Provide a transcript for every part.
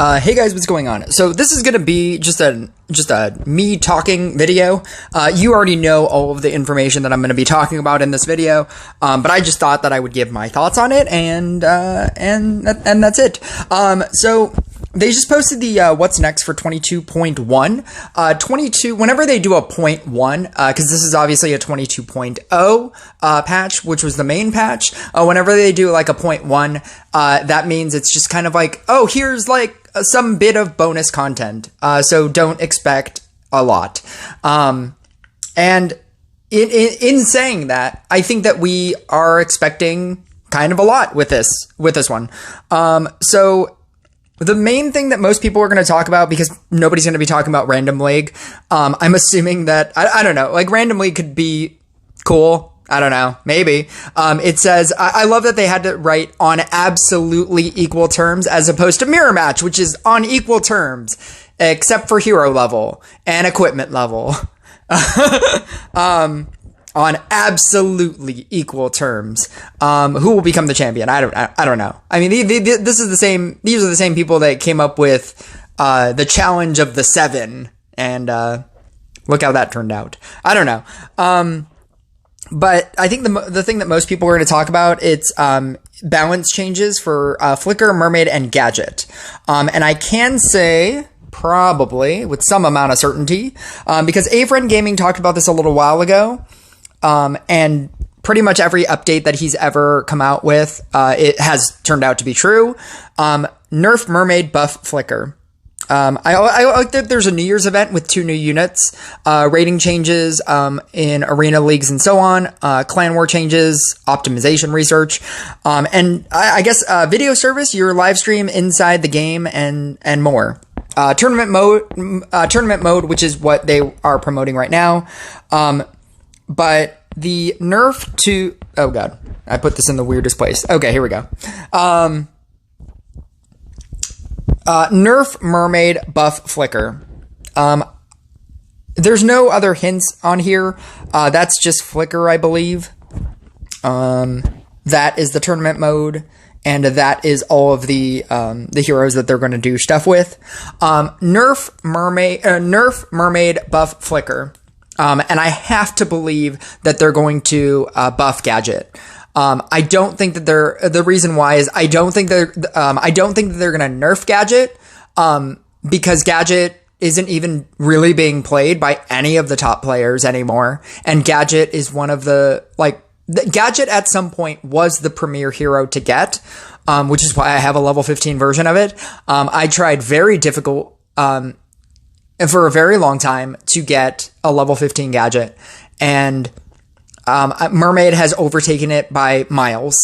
Hey guys, what's going on? So this is gonna be just a me talking video. You already know all of the information that I'm gonna be talking about in this video, but I just thought that I would give my thoughts on it, and that's it. So they just posted the what's next for 22.1. 22. Whenever they do a 0.1, because this is obviously a 22.0 patch, which was the main patch. Whenever they do like a 0.1, that means it's just kind of like, oh, here's like some bit of bonus content. So don't expect a lot. And in saying that, I think that we are expecting kind of a lot with this one. So the main thing that most people are going to talk about, because nobody's going to be talking about Random League, I'm assuming that, I don't know, like Random League could be cool. I don't know, maybe. It says, I love that they had to write on absolutely equal terms as opposed to mirror match, which is on equal terms, except for hero level and equipment level. On absolutely equal terms. Who will become the champion? I don't know. I mean, these are the same people that came up with, the challenge of the 7, and, look how that turned out. I don't know. But I think the thing that most people are going to talk about, it's balance changes for Flicker, Mermaid, and Gadget. And I can say probably with some amount of certainty, because A-Friend Gaming talked about this a little while ago, and pretty much every update that he's ever come out with, it has turned out to be true. Nerf Mermaid, buff Flicker. I like that there's a New Year's event with 2 new units, rating changes, in arena leagues and so on, clan war changes, optimization research, and I guess, video service, your live stream inside the game and more. Tournament mode, which is what they are promoting right now. But the nerf to, oh god, I put this in the weirdest place. Okay, here we go. Nerf Mermaid, buff Flicker. There's no other hints on here. That's just Flicker, I believe. That is the tournament mode, and that is all of the heroes that they're going to do stuff with. Nerf Mermaid, buff Flicker. And I have to believe that they're going to buff Gadget. I don't think that the reason why is I don't think that they're going to nerf Gadget, because Gadget isn't even really being played by any of the top players anymore. And Gadget is one of Gadget at some point was the premier hero to get, which is why I have a level 15 version of it. I tried very difficult, for a very long time to get a level 15 Gadget, and Mermaid has overtaken it by miles.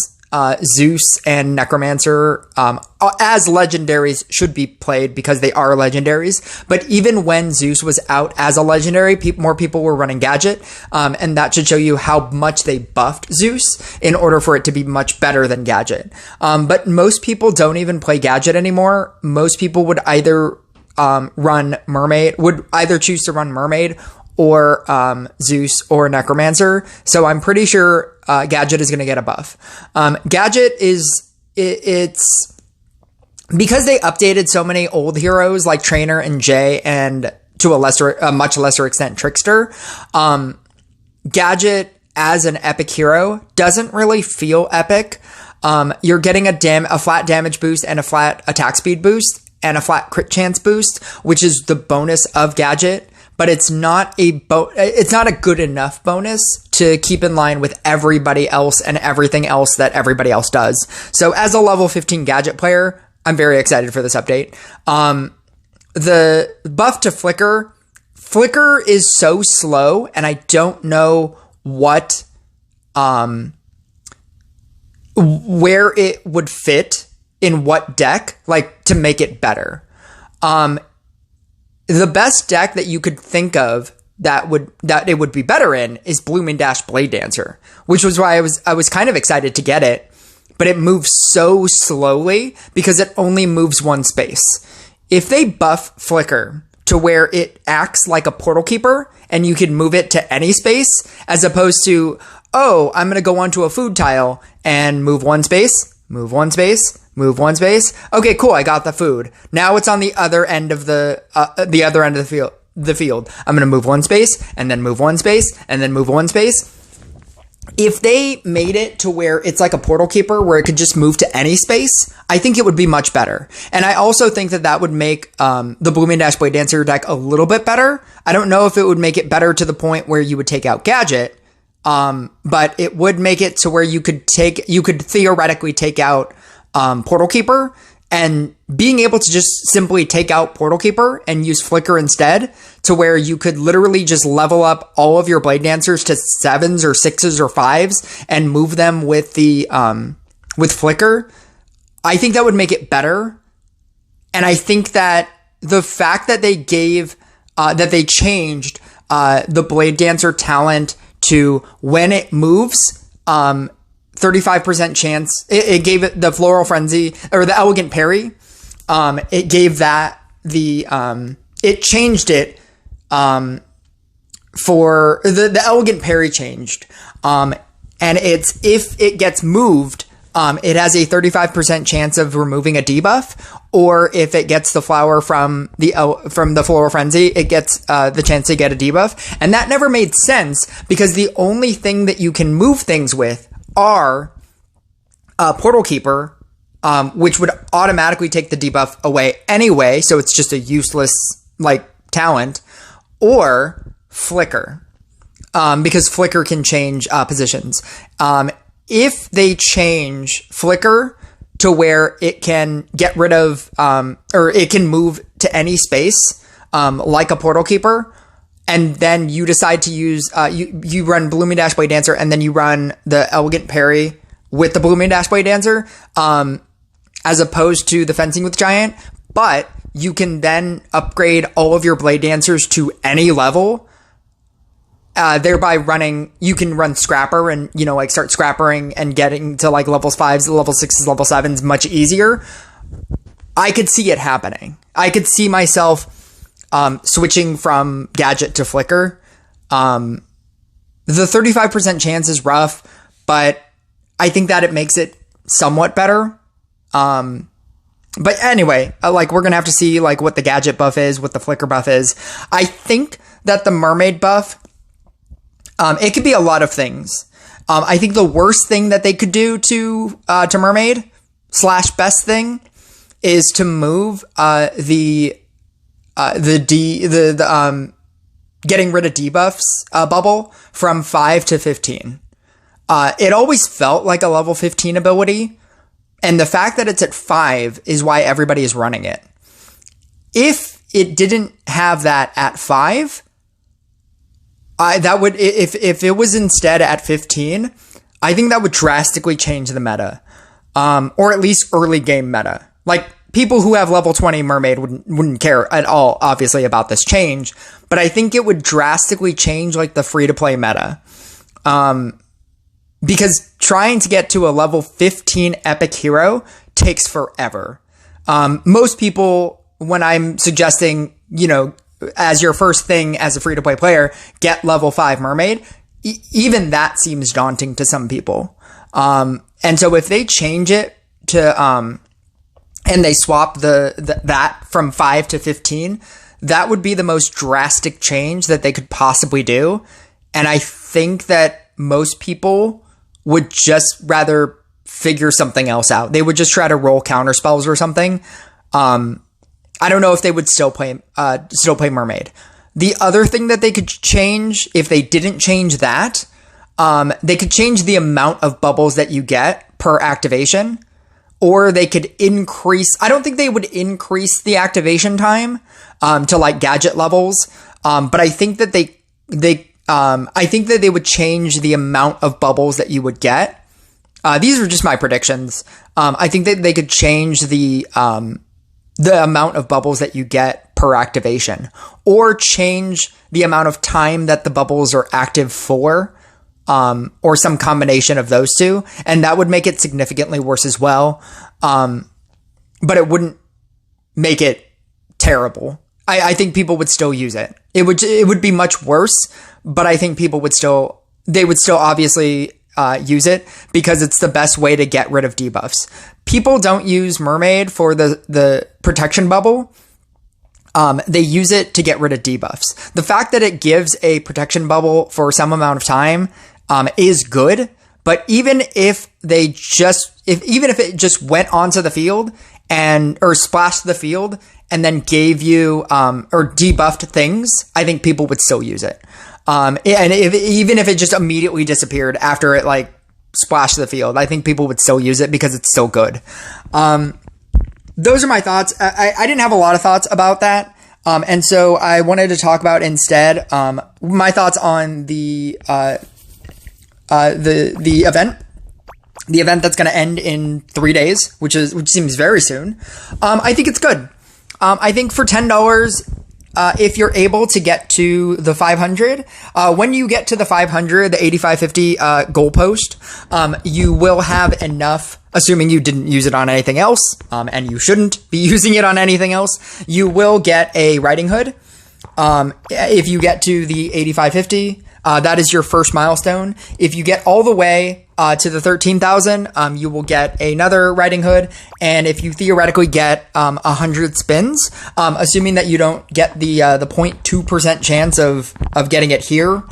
Zeus and Necromancer, as legendaries, should be played because they are legendaries. But even when Zeus was out as a legendary, more people were running Gadget. And that should show you how much they buffed Zeus in order for it to be much better than Gadget. But most people don't even play Gadget anymore. Most people would either choose to run Mermaid or Zeus or Necromancer. So I'm pretty sure Gadget is going to get a buff. Gadget it's because they updated so many old heroes like Trainer and Jay, and to a much lesser extent Trickster. Gadget as an epic hero doesn't really feel epic. You're getting a flat damage boost and a flat attack speed boost and a flat crit chance boost, which is the bonus of Gadget. But it's not it's not a good enough bonus to keep in line with everybody else and everything else that everybody else does. So as a level 15 Gadget player, I'm very excited for this update. The buff to Flicker is so slow, and I don't know where it would fit in what deck, like, to make it better. The best deck that you could think of that it would be better in is Bloom Dash Blade Dancer, which was why I was kind of excited to get it, but it moves so slowly because it only moves one space. If they buff Flicker to where it acts like a Portal Keeper and you can move it to any space, as opposed to, oh, I'm going to go onto a food tile and move one space, move one space. Okay, cool. I got the food. Now it's on the other end of the field. I'm going to move one space and then move one space and then move one space. If they made it to where it's like a portal keeper where it could just move to any space, I think it would be much better. And I also think that would make the Blooming Dash Blade Dancer deck a little bit better. I don't know if it would make it better to the point where you would take out Gadget, but it would make it to where you could theoretically take out Portal Keeper, and being able to just simply take out Portal Keeper and use Flicker instead, to where you could literally just level up all of your Blade Dancers to 7s or 6s or 5s and move them with the with Flicker. I think that would make it better. And I think that the fact that they changed the Blade Dancer talent to when it moves, 35% chance. It gave it the Floral Frenzy or the Elegant Parry. It gave that it changed it for the Elegant Parry changed. And it's, if it gets moved, it has a 35% chance of removing a debuff, or if it gets the flower from the Floral Frenzy, it gets the chance to get a debuff. And that never made sense, because the only thing that you can move things with are Portal Keeper, which would automatically take the debuff away anyway, so it's just a useless talent, or Flicker, because Flicker can change positions. If they change Flicker to where it can get rid of, or it can move to any space, like a Portal Keeper, and then you decide to use, you run Blooming Dash Blade Dancer, and then you run the Elegant Parry with the Blooming Dash Blade Dancer, as opposed to the Fencing with Giant, but you can then upgrade all of your Blade Dancers to any level, thereby you can run Scrapper and, start scrappering and getting to levels 5s, level 6s, level 7s much easier. I could see it happening. I could see myself switching from Gadget to Flicker. The 35% chance is rough, but I think that it makes it somewhat better. But anyway, we're going to have to see what the Gadget buff is, what the Flicker buff is. I think that the Mermaid buff, it could be a lot of things. I think the worst thing that they could do to Mermaid / best thing is to move getting rid of debuffs bubble from 5 to 15. It always felt like a level 15 ability, and the fact that it's at 5 is why everybody is running it. If it didn't have that at 5, if it was instead at 15, I think that would drastically change the meta, or at least early game meta. People who have level 20 Mermaid wouldn't care at all, obviously, about this change, but I think it would drastically change the free-to-play meta. Because trying to get to a level 15 epic hero takes forever. Most people, when I'm suggesting, as your first thing as a free-to-play player, get level 5 Mermaid, even that seems daunting to some people. And so if they change it to, and they swap that from 5 to 15, that would be the most drastic change that they could possibly do. And I think that most people would just rather figure something else out. They would just try to roll counter spells or something. I don't know if they would still play Mermaid. The other thing that they could change, if they didn't change that, they could change the amount of bubbles that you get per activation, or they could increase. I don't think they would increase the activation time to Gadget levels, but I think that they would change the amount of bubbles that you would get. These are just my predictions. I think that they could change the amount of bubbles that you get per activation, or change the amount of time that the bubbles are active for, or some combination of those two. And that would make it significantly worse as well. But it wouldn't make it terrible. I think people would still use it. It would be much worse, but I think people would still obviously use it because it's the best way to get rid of debuffs. People don't use Mermaid for the protection bubble. They use it to get rid of debuffs. The fact that it gives a protection bubble for some amount of time is good, but even if it just went onto the field or splashed the field and then gave you or debuffed things, I think people would still use it. And even if it just immediately disappeared after it like splashed the field, I think people would still use it because it's so good. Those are my thoughts. I didn't have a lot of thoughts about that. And so I wanted to talk about instead, my thoughts on the event. The event that's going to end in 3 days, which seems very soon. I think it's good. I think for $10, if you're able to get to the 500, when you get to the 500, the 8550 goalpost, you will have enough, assuming you didn't use it on anything else, and you shouldn't be using it on anything else, you will get a Riding Hood. If you get to the 8550, that is your first milestone. If you get all the way to the 13,000, you will get another Riding Hood. And if you theoretically get 100 spins, assuming that you don't get the 0.2% chance of getting it here,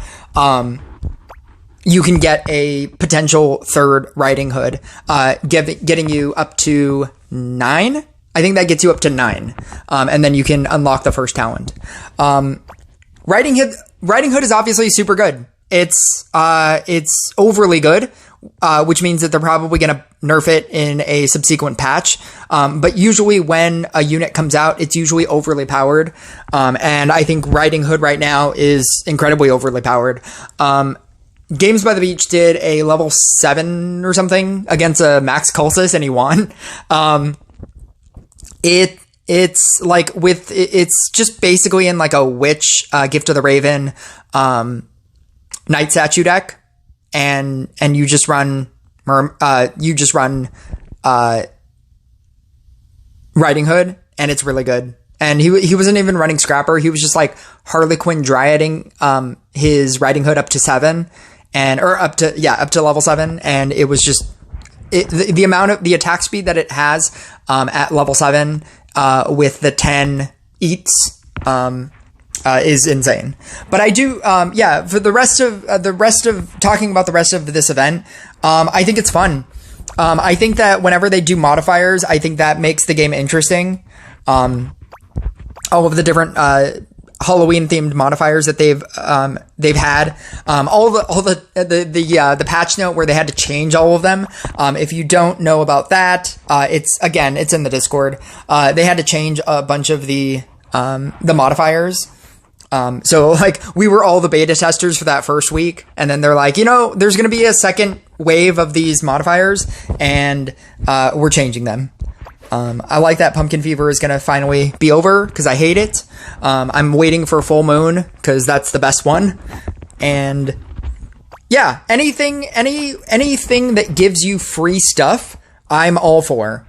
you can get a potential third Riding Hood, getting you up to 9. I think that gets you up to 9. And then you can unlock the first talent. Riding Hood is obviously super good. It's overly good, which means that they're probably going to nerf it in a subsequent patch. But usually when a unit comes out, it's usually overly powered. And I think Riding Hood right now is incredibly overly powered. Games by the Beach did a level 7 or something against a Max Culsis, and he won. It's just basically in like a Witch, Gift of the Raven, Night Statue deck, and you just run Riding Hood, and it's really good. And he wasn't even running Scrapper. He was just like Harley Quinn Dryading his Riding Hood up to 7 up to level 7, and it was just the amount of the attack speed that it has at level 7 with the 10 eats is insane. But I do for the rest of talking about the rest of this event, I think it's fun. I think that whenever they do modifiers, I think that makes the game interesting. All of the different Halloween themed modifiers that they've had, all the patch note where they had to change all of them. If you don't know about that, it's in the Discord. They had to change a bunch of the modifiers. So like we were all the beta testers for that first week, and then they're like, there's going to be a second wave of these modifiers, and we're changing them. I like that Pumpkin Fever is going to finally be over because I hate it. I'm waiting for Full Moon because that's the best one. And yeah, anything that gives you free stuff, I'm all for.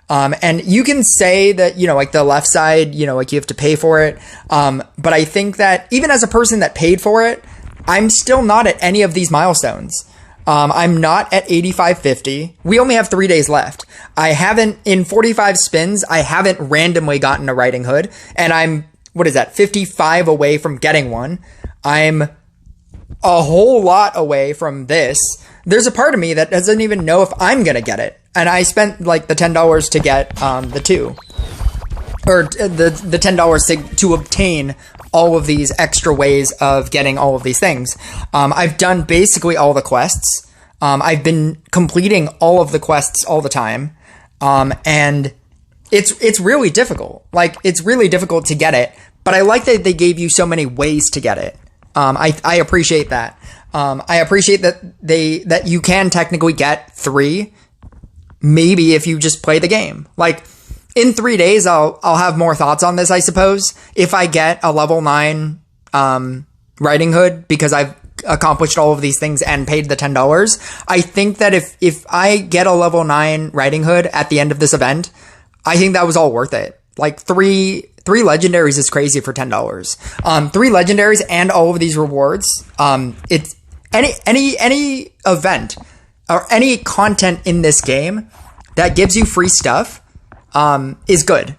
And you can say that, like the left side, like you have to pay for it. But I think that even as a person that paid for it, I'm still not at any of these milestones. I'm not at 8550. We only have 3 days left. I haven't, in 45 spins, I haven't randomly gotten a Riding Hood, and I'm, 55 away from getting one. I'm a whole lot away from this. There's a part of me that doesn't even know if I'm gonna get it, and I spent like the $10 to get the 2. Or the $10 to obtain all of these extra ways of getting all of these things. I've done basically all the quests. I've been completing all of the quests all the time. And it's really difficult. Like, it's really difficult to get it, but I like that they gave you so many ways to get it. I appreciate that. I appreciate that you can technically get 3, maybe if you just play the game. Like, in 3 days, I'll have more thoughts on this, I suppose. If I get a level 9 Riding Hood because I've accomplished all of these things and paid the $10, I think that if I get a level 9 Riding Hood at the end of this event, I think that was all worth it. Like, three legendaries is crazy for $10. 3 legendaries and all of these rewards. any event or any content in this game that gives you free stuff is good.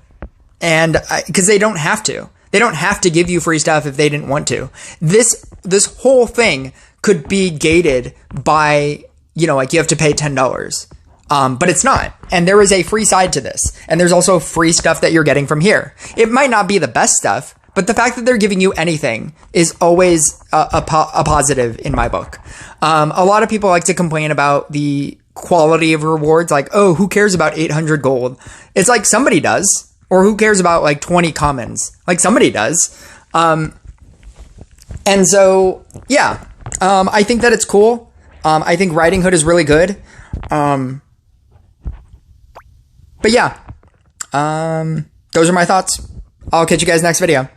And because they don't have to. They don't have to give you free stuff if they didn't want to. This whole thing could be gated by, like you have to pay $10. But it's not. And there is a free side to this. And there's also free stuff that you're getting from here. It might not be the best stuff, but the fact that they're giving you anything is always a positive in my book. A lot of people like to complain about the quality of rewards. Like, oh, who cares about 800 gold? It's like somebody does. Or who cares about like 20 commons? Like somebody does. And so, yeah, I think that it's cool. I think Riding Hood is really good. But yeah, those are my thoughts. I'll catch you guys next video.